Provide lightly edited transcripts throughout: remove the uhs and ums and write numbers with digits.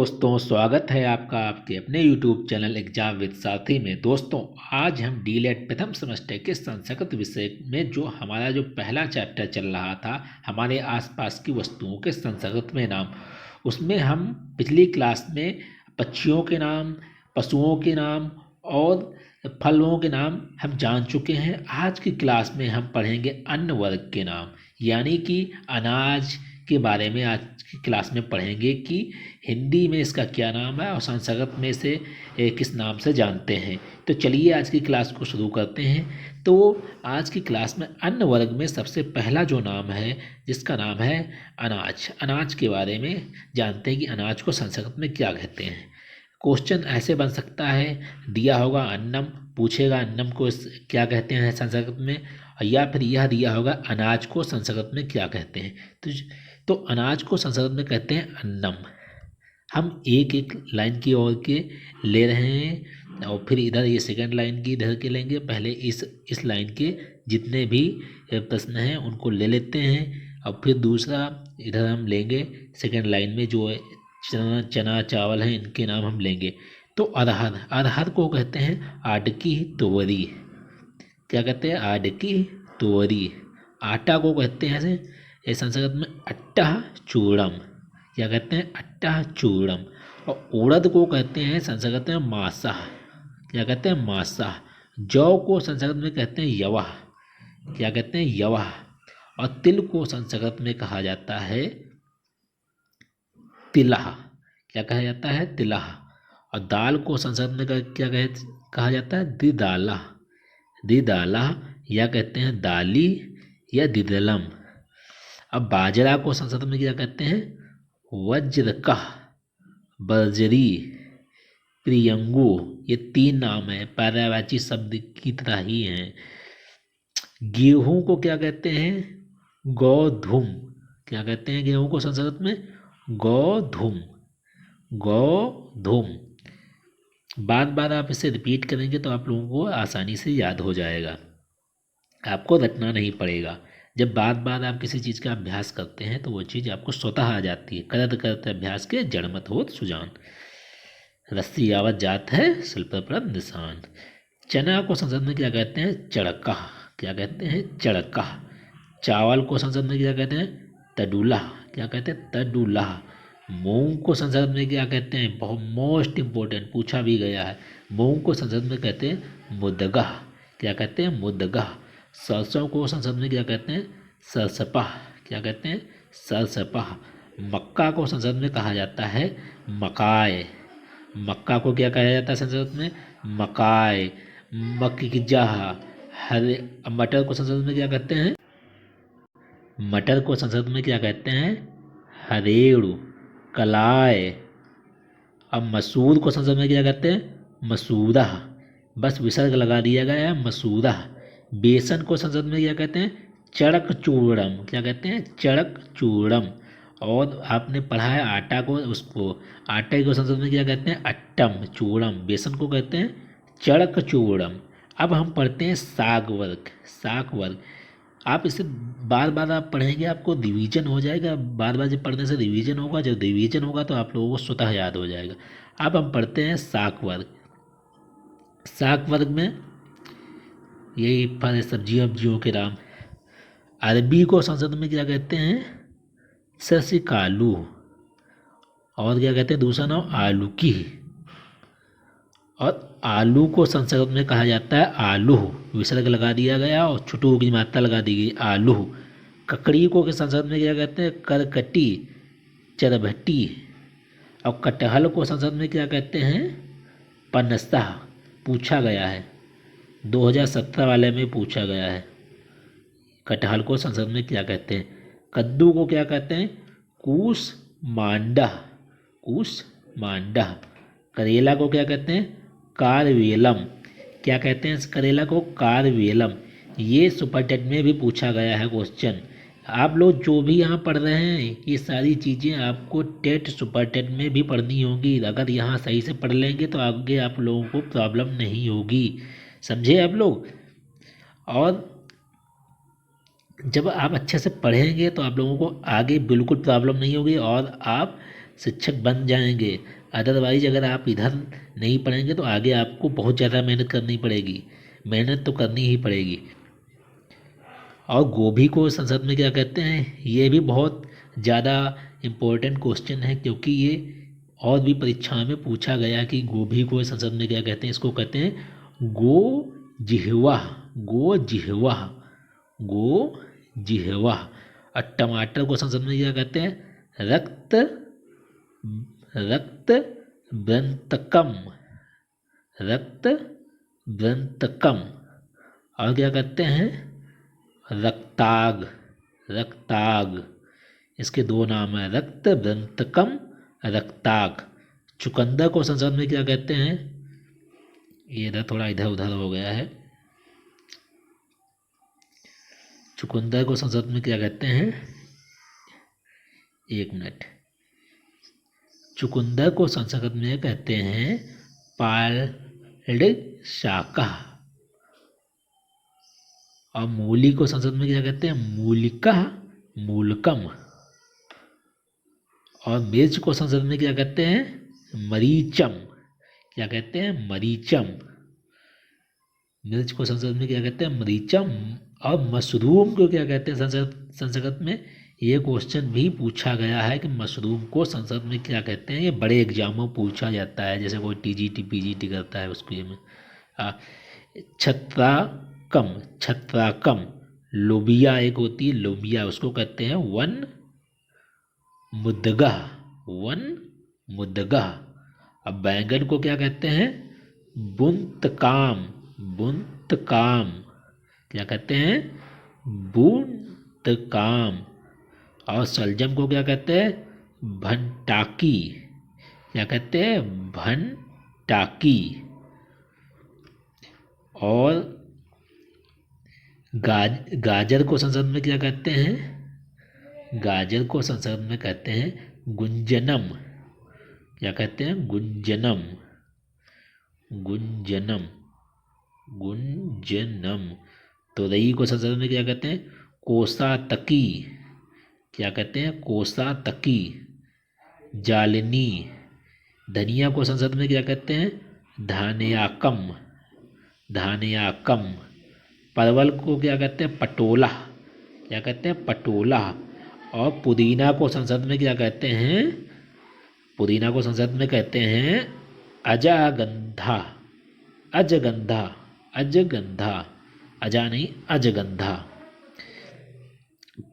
दोस्तों, स्वागत है आपका आपके अपने YouTube चैनल एग्जाम विद साथी में। दोस्तों, आज हम डीलेट प्रथम सेमेस्टर के संस्कृत विषय में जो हमारा जो पहला चैप्टर चल रहा था, हमारे आसपास की वस्तुओं के संस्कृत में नाम, उसमें हम पिछली क्लास में पक्षियों के नाम, पशुओं के नाम और फलों के नाम हम जान चुके हैं। आज की क्लास में हम पढ़ेंगे अन्न वर्ग के नाम, यानी कि अनाज के बारे में आज की क्लास में पढ़ेंगे कि हिंदी में इसका क्या नाम है और संस्कृत में इसे किस नाम से जानते हैं। तो चलिए आज की क्लास को शुरू करते हैं। तो आज की क्लास में अन्न वर्ग में सबसे पहला जो नाम है, जिसका नाम है अनाज। अनाज के बारे में जानते हैं कि अनाज को संस्कृत में क्या कहते हैं। क्वेश्चन ऐसे बन सकता है, दिया होगा अन्नम, पूछेगा अन्नम को क्या कहते हैं संस्कृत में, या फिर यह दिया होगा अनाज को संस्कृत में क्या कहते हैं। तो अनाज को संस्कृत में कहते हैं अन्नम। हम एक एक लाइन की ओर के ले रहे हैं और फिर इधर ये सेकंड लाइन की इधर के लेंगे। पहले इस लाइन के जितने भी प्रश्न हैं उनको ले लेते हैं और फिर दूसरा इधर हम लेंगे सेकंड लाइन में जो चना चावल हैं, इनके नाम हम लेंगे। तो अरहर, अरहर को कहते हैं आडकी तुवरी। क्या कहते हैं? आडकी तुवरी। आटा को कहते हैं ऐसे संस्कृत में अट्टा चूड़म। क्या कहते हैं? अट्टा चूड़म। और उड़द को कहते हैं संस्कृत में मासा। क्या कहते हैं? मासा। जौ को संस्कृत में कहते हैं यवा। क्या कहते हैं? यवा। और तिल को संस्कृत में कहा जाता है तिलह। क्या कहा जाता है? तिलह। और दाल को संस्कृत में क्या कहा जाता है? द्विदाला। द्विदाला या कहते हैं दाली या द्विदलम। अब बाजरा को संस्कृत में क्या कहते हैं? वज्रका, बर्जरी, प्रियंगु। ये तीन नाम है, पर्यायवाची शब्द की तरह ही हैं। गेहूं को क्या कहते हैं? गोधूम। क्या कहते हैं गेहूं को संस्कृत में? गोधूम। गोधूम। बार बार आप इसे रिपीट करेंगे तो आप लोगों को आसानी से याद हो जाएगा, आपको रटना नहीं पड़ेगा। जब बार बार आप किसी चीज़ का अभ्यास करते हैं तो वो चीज़ आपको स्वतः आ जाती है। करत करत अभ्यास के जड़ मत होत सुजान, रस्सी आवत जात है शिल्प पर निशान। चना को संस्कृत में क्या कहते हैं? चड़का। क्या कहते हैं? चड़का। चावल को संस्कृत में क्या कहते हैं? तडूला। क्या कहते हैं? तडूला। मूंग को संस्कृत में क्या कहते हैं? बहुत मोस्ट इम्पोर्टेंट, पूछा भी गया है। मूंग को संस्कृत में कहते हैं मुदगा। क्या कहते हैं? मुदगा। सरसों को संस्कृत में क्या कहते हैं? सरसपा। क्या कहते हैं? सरसपा। मक्का को संस्कृत में कहा जाता है मकाय। मक्का को क्या कहा जाता है संस्कृत में? मकाय। मक्की की जाह। हरे। मटर को संस्कृत में क्या कहते हैं? मटर को संस्कृत में क्या कहते हैं? हरेड़ू, कलाय। अब मसूर को संस्कृत में क्या कहते हैं? मसूरा। बस विसर्ग लगा दिया गया है, मसूरा। बेसन को संस्कृत में क्या कहते हैं? चड़क चूड़म। क्या कहते हैं? चड़क चूड़म। और आपने पढ़ा है आटा को, उसको आटे को संस्कृत में क्या कहते हैं? अट्टम चूड़म। बेसन को कहते हैं चड़क चूड़म। अब हम पढ़ते हैं साग वर्ग। साग वर्ग आप इसे बार बार आप पढ़ेंगे, आपको रिवीजन हो जाएगा। बार बार जब पढ़ने से रिवीजन होगा, जब रिवीजन होगा तो आप लोगों को स्वतः याद हो जाएगा। अब हम पढ़ते हैं शाक वर्ग। शाक वर्ग में यही फल सब्जियों वब्जियों के नाम। अरबी को संस्कृत में क्या कहते हैं? ससिकालू। और क्या कहते हैं दूसरा नाम? आलू की। और आलू को संस्कृत में कहा जाता है आलू। विसर्ग लगा दिया गया और छुटू की मात्रा लगा दी गई, आलू। ककड़ी को के संस्कृत में क्या कहते हैं? करकटी, चरभट्टी। और कटहल को संस्कृत में क्या कहते हैं? पनसा। पूछा गया है, 2017 वाले में पूछा गया है, कटहल को संस्कृत में क्या कहते हैं? कद्दू को क्या कहते हैं? कूस मांडा। कूस मांडा। करेला को क्या कहते हैं? कारवेलम। क्या कहते हैं इस करेला को? कारवेलम। ये सुपर टेट में भी पूछा गया है क्वेश्चन। आप लोग जो भी यहाँ पढ़ रहे हैं ये सारी चीज़ें आपको टेट सुपर टेट में भी पढ़नी होगी। अगर यहाँ सही से पढ़ लेंगे तो आगे आप लोगों को प्रॉब्लम नहीं होगी, समझे आप लोग। और जब आप अच्छे से पढ़ेंगे तो आप लोगों को आगे बिल्कुल प्रॉब्लम नहीं होगी और आप शिक्षक बन जाएंगे। अदरवाइज अगर आप इधर नहीं पढ़ेंगे तो आगे आपको बहुत ज़्यादा मेहनत करनी पड़ेगी, मेहनत तो करनी ही पड़ेगी। और गोभी को संसद में क्या कहते हैं, ये भी बहुत ज़्यादा इम्पोर्टेंट क्वेश्चन है, क्योंकि ये और भी परीक्षाओं में पूछा गया कि गोभी को संसद में क्या कहते हैं। इसको कहते हैं गो जिह्वा, गो जिह्वा, गो जिह्वा। और टमाटर को संसद में क्या कहते हैं, रक्त रक्त वृंतकम, रक्त वृंतकम। और क्या कहते हैं, रक्ताग, रक्ताग। इसके दो नाम हैं, रक्त वृंतकम, रक्ताग। चुकंदर को संस्कृत में क्या कहते हैं, ये इधर थोड़ा इधर उधर हो गया है। चुकंदर को संस्कृत में क्या कहते हैं, एक मिनट। चुकंदर को संस्कृत में कहते हैं पाल्ड शाका। और मूली को संस्कृत में क्या कहते हैं, मूलिका, मूलकम। और मिर्च को संस्कृत में क्या कहते हैं, मरीचम। क्या कहते हैं, मरीचम। मिर्च को संस्कृत में क्या कहते हैं, मरीचम। और मशरूम को क्या कहते हैं संस्कृत में, ये क्वेश्चन भी पूछा गया है कि मशरूम को संस्कृत में क्या कहते हैं। ये बड़े एग्जामों में पूछा जाता है, जैसे कोई टीजीटी पीजीटी करता है उसके में। छत्राकम, छत्राकम। लोबिया एक होती है, लोबिया, उसको कहते हैं वन मुद्गा, वन मुद्गा। अब बैंगन को क्या कहते हैं, बुंतकाम, बुंतकाम। क्या कहते हैं, बुंतकाम। और सलजम को क्या कहते हैं, भंटाकी। क्या कहते हैं, भंटाकी। और गाजर को संस्कृत में क्या कहते हैं, गाजर को संस्कृत में कहते हैं गुंजनम। क्या कहते हैं, गुंजनम, गुंजनम, गुंजनम। तोरई को संस्कृत में क्या कहते हैं, कोसातकी। क्या कहते हैं, कोसातकी। जालिनी। धनिया को संस्कृत में क्या कहते हैं, धान्याकम, धान्याकम। परवल को क्या कहते हैं, पटोला। क्या कहते हैं, पटोला। और पुदीना को संस्कृत में क्या कहते हैं, पुदीना को संस्कृत में कहते हैं अजागंधा, अजगंधा, अजगंधा, अजा नहीं, अजगंधा।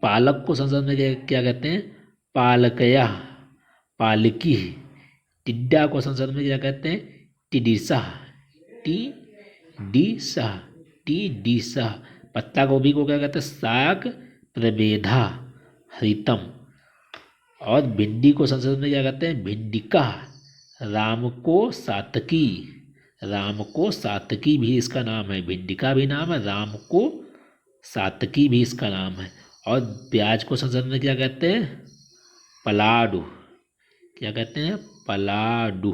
पालक को संस्कृत में क्या कहते हैं, पालकया, पालकी। टिड्डा को संस्कृत में क्या कहते हैं, टिडिसा, टिडिसा, टिडिसा। पत्ता गोभी को क्या कहते हैं, साग प्रभेदा हरितम। और भिंडी को संस्कृत में क्या कहते हैं, भिंडिका। राम को सातकी, राम को सातकी भी इसका नाम है, भिंडिका भी नाम है, राम को सातकी भी इसका नाम है। और प्याज को संस्कृत में क्या कहते हैं, पलाडू। क्या कहते हैं, पलाडू।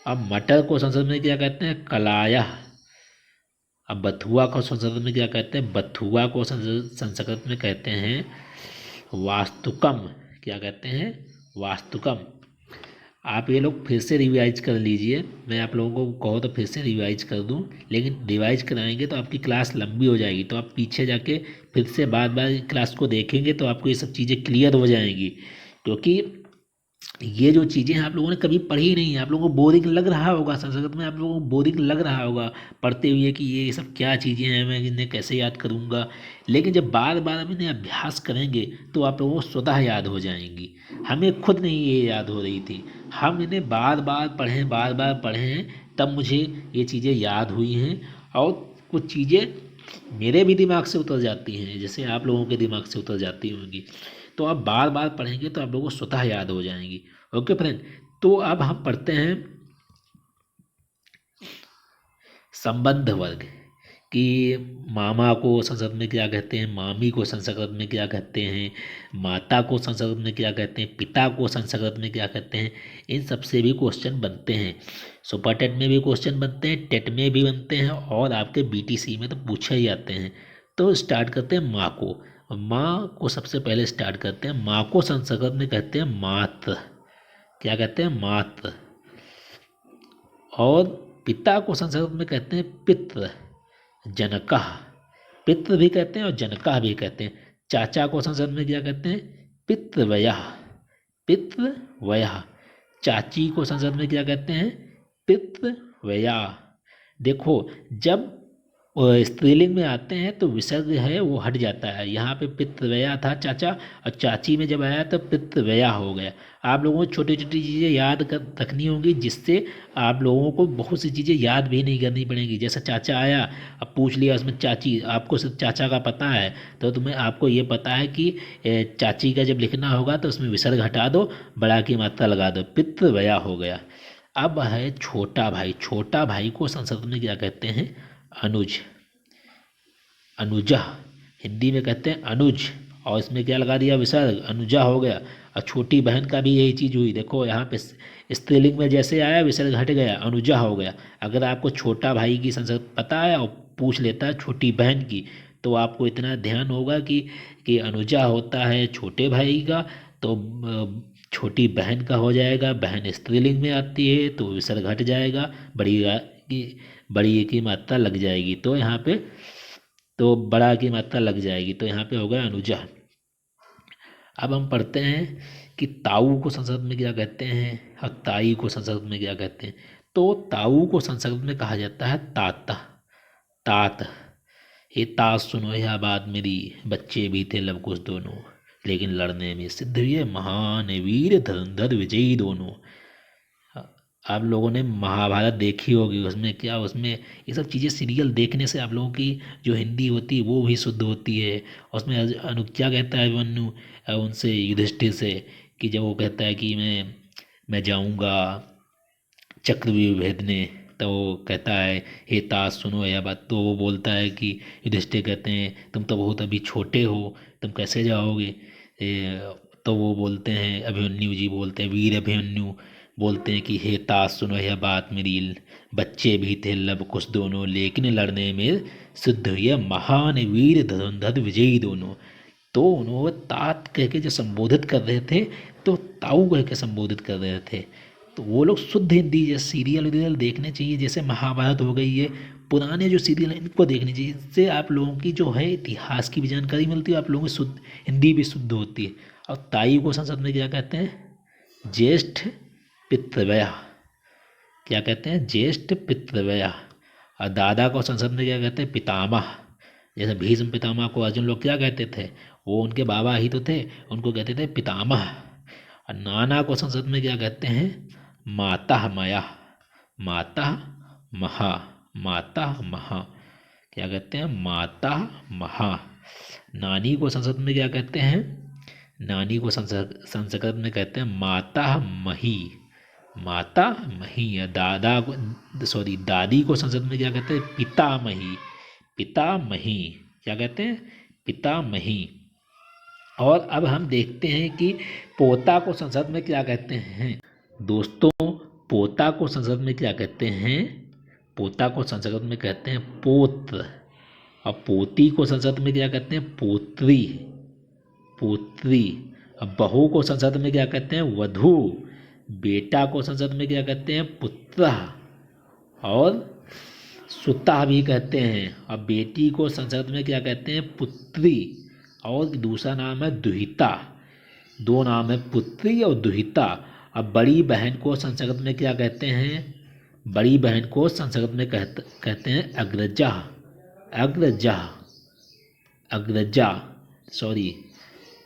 अब मटर को संस्कृत में क्या कहते हैं, कलाया। अब बथुआ को संस्कृत में क्या कहते हैं, बथुआ को संस्कृत में कहते हैं वास्तुकम। क्या कहते हैं, वास्तुकम। आप ये लोग फिर से रिवाइज कर लीजिए, मैं आप लोगों को कहो तो फिर से रिवाइज कर दूं, लेकिन रिवाइज कराएंगे तो आपकी क्लास लंबी हो जाएगी, तो आप पीछे जाके फिर से बार बार क्लास को देखेंगे तो आपको ये सब चीज़ें क्लियर हो जाएंगी। क्योंकि ये जो चीज़ें हैं आप लोगों ने कभी पढ़ी नहीं है, आप लोगों को बोरिंग लग रहा होगा, संस्कृत में आप लोगों को बोरिंग लग रहा होगा पढ़ते हुए कि ये सब क्या चीज़ें हैं, मैं इन्हें कैसे याद करूँगा। लेकिन जब बार बार हम इन्हें अभ्यास करेंगे तो आप लोगों को स्वतः याद हो जाएंगी। हमें खुद नहीं ये याद हो रही थी, हम इन्हें बार बार पढ़ें, बार बार पढ़ें, तब मुझे ये चीज़ें याद हुई हैं। और कुछ चीज़ें मेरे भी दिमाग से उतर जाती हैं, जैसे आप लोगों के दिमाग से उतर जाती होंगी। तो आप बार बार पढ़ेंगे तो आप लोगों को स्वतः याद हो जाएंगी। ओके फ्रेंड, तो अब हम पढ़ते हैं संबंध वर्ग कि मामा को संस्कृत में क्या कहते हैं, मामी को संस्कृत में क्या कहते हैं, माता को संस्कृत में क्या कहते हैं, पिता को संस्कृत में क्या कहते हैं। इन सब से भी क्वेश्चन बनते हैं, सुपर टेट में भी क्वेश्चन बनते हैं, टेट में भी बनते हैं, और आपके बीटीसी में तो पूछे ही जाते हैं। तो स्टार्ट करते हैं माँ को। माँ को सबसे पहले स्टार्ट करते हैं। माँ को संस्कृत में कहते हैं मात्र। क्या कहते हैं, मात्र। और पिता को संस्कृत में कहते हैं पित्र, जनकः। पित्र भी कहते हैं और जनकः भी कहते हैं। चाचा को संस्कृत में क्या कहते हैं, पितृव्यः, पितृव्यः। चाची को संस्कृत में क्या कहते हैं, पितृव्यया। देखो जब स्त्रीलिंग में आते हैं तो विसर्ग है वो हट जाता है। यहाँ पे पितृव्यया था चाचा, और चाची में जब आया तो पितृव्यया हो गया। आप लोगों को छोटी छोटी चीज़ें याद कर रखनी होंगी, जिससे आप लोगों को बहुत सी चीज़ें याद भी नहीं करनी पड़ेंगी। जैसा चाचा आया, अब पूछ लिया उसमें चाची, आपको सिर्फ चाचा का पता है तो तुम्हें आपको ये पता है कि चाची का जब लिखना होगा तो उसमें विसर्ग हटा दो, बड़ा की मात्रा लगा दो, पितृव्यया हो गया। अब है छोटा भाई। छोटा भाई को संस्कृत में क्या कहते हैं, अनुज, अनुजा। हिंदी में कहते हैं अनुज, और इसमें क्या लगा दिया, विसर्ग, अनुजा हो गया। और छोटी बहन का भी यही चीज़ हुई। देखो यहाँ पे स्त्रीलिंग में जैसे आया विसर्ग हट गया, अनुजा हो गया। अगर आपको छोटा भाई की संस्कृत पता है और पूछ लेता है छोटी बहन की, तो आपको इतना ध्यान होगा कि अनुजा होता है छोटे भाई का, तो छोटी बहन का हो जाएगा। बहन स्त्रीलिंग में आती है तो विसर्ग हट जाएगा, बड़ी की मात्रा लग जाएगी, तो यहाँ पे तो बड़ा की मात्रा लग जाएगी, तो यहाँ पे हो गया अनुजा। अब हम पढ़ते हैं कि ताऊ को संस्कृत में क्या कहते हैं और ताई को संस्कृत में क्या कहते हैं। तो ताऊ को संस्कृत में कहा जाता है तात, तात। ये तात सुनो यह बात मेरी, बच्चे भी थे लव कुश दोनों, लेकिन लड़ने में सिद्ध हुए महान वीर धनुर्धर विजयी दोनों। आप लोगों ने महाभारत देखी होगी, उसमें क्या, उसमें ये सब चीज़ें सीरियल देखने से आप लोगों की जो हिंदी होती है वो भी शुद्ध होती है। उसमें क्या कहता है अभिमन्यु उनसे, युधिष्ठिर से, कि जब वो कहता है कि मैं जाऊंगा चक्रव्यूह भेदने, तो वो कहता है हे तात सुनो यह बात। तो वो बोलता है कि युधिष्ठिर कहते हैं तुम तो बहुत अभी छोटे हो, तुम कैसे जाओगे। तो वो बोलते हैं, अभिमन्यु जी बोलते हैं, वीर अभिमन्यु बोलते हैं कि हे तात सुनो यह बात मेरी, बच्चे भी थे लव कुश दोनों, लेकिन लड़ने में सिद्ध हुए महान वीर धनुर्धर विजयी दोनों। तो उन्होंने तात कह के जो संबोधित कर रहे थे, तो ताऊ कह के संबोधित कर रहे थे। तो वो लोग शुद्ध हिंदी, जैसे सीरियल वीरियल देखने चाहिए, जैसे महाभारत हो गई है, पुराने जो सीरियल हैं इनको देखने चाहिए। इससे आप लोगों की जो है इतिहास की भी जानकारी मिलती है, आप लोगों की शुद्ध हिंदी भी शुद्ध होती है। और ताई को संस्कृत में क्या कहते हैं, ज्येष्ठ पितृव्यः। क्या कहते हैं, ज्येष्ठ पितृव्यः। और दादा को संस्कृत में क्या कहते हैं, पितामह। जैसे भीष्म पितामह को अर्जुन लोग क्या कहते थे, वो उनके बाबा ही तो थे, उनको कहते थे पितामह। और नाना को संस्कृत में क्या कहते हैं, माता मया, माता महा, माता महा। क्या कहते हैं, माता महा। नानी को संस्कृत में क्या कहते हैं, नानी को संस्कृत में कहते हैं माता मही, माता मही। या दादी को संस्कृत में क्या कहते हैं, पितामही, पितामही। क्या कहते हैं, पितामही। और अब हम देखते हैं कि पोता को संस्कृत में क्या कहते हैं। दोस्तों, पोता को संस्कृत में क्या कहते हैं, पोता को संस्कृत में कहते हैं पोत्र। और पोती को संस्कृत में क्या कहते हैं, पोत्री, पोत्री। अब बहू को संस्कृत में क्या कहते हैं, वधू। बेटा को संस्कृत में क्या कहते हैं, पुत्र। और सुता भी कहते हैं। और बेटी को संस्कृत में क्या कहते हैं, पुत्री। और दूसरा नाम है दुहिता। दो नाम है, पुत्री और दुहिता। अब बड़ी बहन को संस्कृत में क्या कहते हैं, बड़ी बहन को संस्कृत में कहते हैं अग्रजा, अग्रजा, अग्रजा। सॉरी,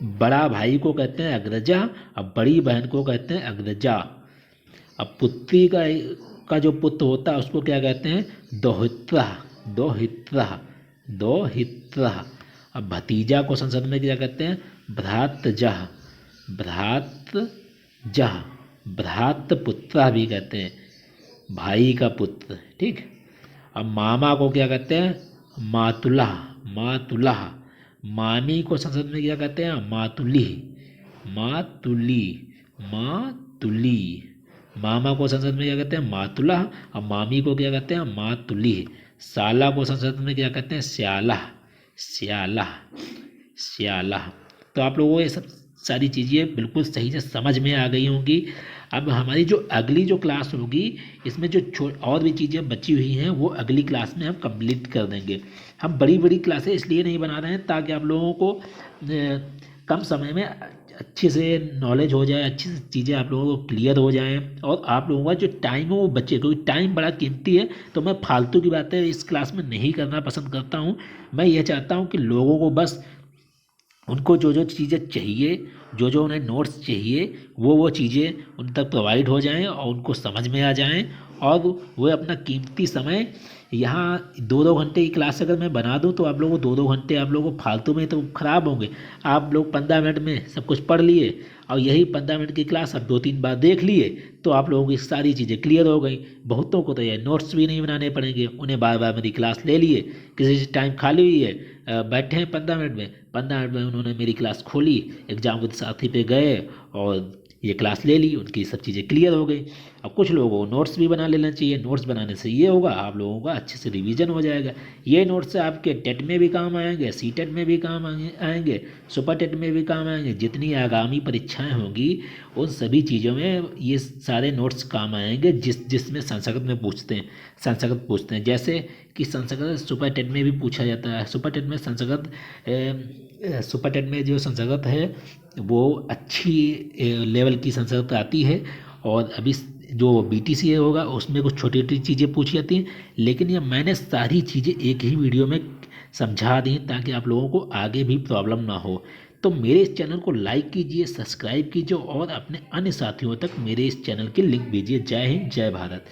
बड़ा भाई को कहते हैं अग्रजा और बड़ी बहन को कहते हैं अग्रजा। अब पुत्री का जो पुत्र होता है उसको क्या कहते हैं, दोहित्रा, दोहित्रा, दोहित्रा। अब भतीजा को संस्कृत में क्या कहते हैं, भ्रातजः, भ्रातजः, भ्रातपुत्र भी कहते हैं, भाई का पुत्र। ठीक। अब मामा को क्या कहते हैं, मातुला, मातुला। मामी को संस्कृत में क्या कहते हैं, मातुली, मातुली, मातुली। मामा को संस्कृत में क्या कहते हैं, मातुला। और मामी को क्या कहते हैं, मातुली। साला को संस्कृत में क्या कहते हैं, श्याला, श्याला, श्याला। तो आप लोगों को ये सब सारी चीज़ें बिल्कुल सही से समझ में आ गई होंगी। अब हमारी जो अगली जो क्लास होगी, इसमें जो और भी चीज़ें बची हुई हैं वो अगली क्लास में हम कंप्लीट कर देंगे। हम बड़ी बड़ी क्लासें इसलिए नहीं बना रहे हैं ताकि आप लोगों को कम समय में अच्छे से नॉलेज हो जाए, अच्छी सी चीज़ें आप लोगों को क्लियर हो जाएँ और आप लोगों का जो टाइम है वो बचे, क्योंकि टाइम बड़ा कीमती है। तो मैं फालतू की बातें इस क्लास में नहीं करना पसंद करता हूँ। मैं ये चाहता हूँ कि लोगों को बस उनको जो जो चीज़ें चाहिए, जो जो उन्हें नोट्स चाहिए, वो चीज़ें उन तक प्रोवाइड हो जाएं और उनको समझ में आ जाएं, और वो अपना कीमती समय यहाँ 2-2 घंटे की क्लास अगर मैं बना दूँ तो आप लोगों को 2-2 घंटे आप लोगों को फालतू में तो ख़राब होंगे। आप लोग 15 मिनट में सब कुछ पढ़ लिए और यही 15 मिनट की क्लास आप 2-3 बार देख लिए तो आप लोगों की सारी चीज़ें क्लियर हो गई। बहुतों को तो ये नोट्स भी नहीं बनाने पड़ेंगे, उन्हें बार बार मेरी क्लास ले लिए, किसी से टाइम खाली हुई है, बैठे हैं 15 मिनट में, 15 मिनट में उन्होंने मेरी क्लास खोली, एग्जाम के साथी पे गए और ये क्लास ले ली, उनकी सब चीज़ें क्लियर हो गई। अब कुछ लोगों को नोट्स भी बना लेना चाहिए। नोट्स बनाने से ये होगा आप लोगों का अच्छे से रिवीजन हो जाएगा। ये नोट्स आपके टेट में भी काम आएंगे, सी टेट में भी काम आएंगे, सुपर टेट में भी काम आएंगे। जितनी आगामी परीक्षाएं होंगी उन सभी चीज़ों में ये सारे नोट्स काम आएंगे जिसमें संस्कृत में संस्कृत पूछते हैं। जैसे कि संस्कृत सुपर टेट में भी पूछा जाता है। सुपर टेट में सुपर टेट में जो संस्कृत है वो अच्छी लेवल की संस्कृत आती है, और अभी जो BTCA होगा उसमें कुछ छोटी छोटी चीज़ें पूछी जाती हैं, लेकिन ये मैंने सारी चीज़ें एक ही वीडियो में समझा दी ताकि आप लोगों को आगे भी प्रॉब्लम ना हो। तो मेरे इस चैनल को लाइक कीजिए, सब्सक्राइब कीजिए और अपने अन्य साथियों तक मेरे इस चैनल की लिंक भेजिए। जय हिंद, जय भारत।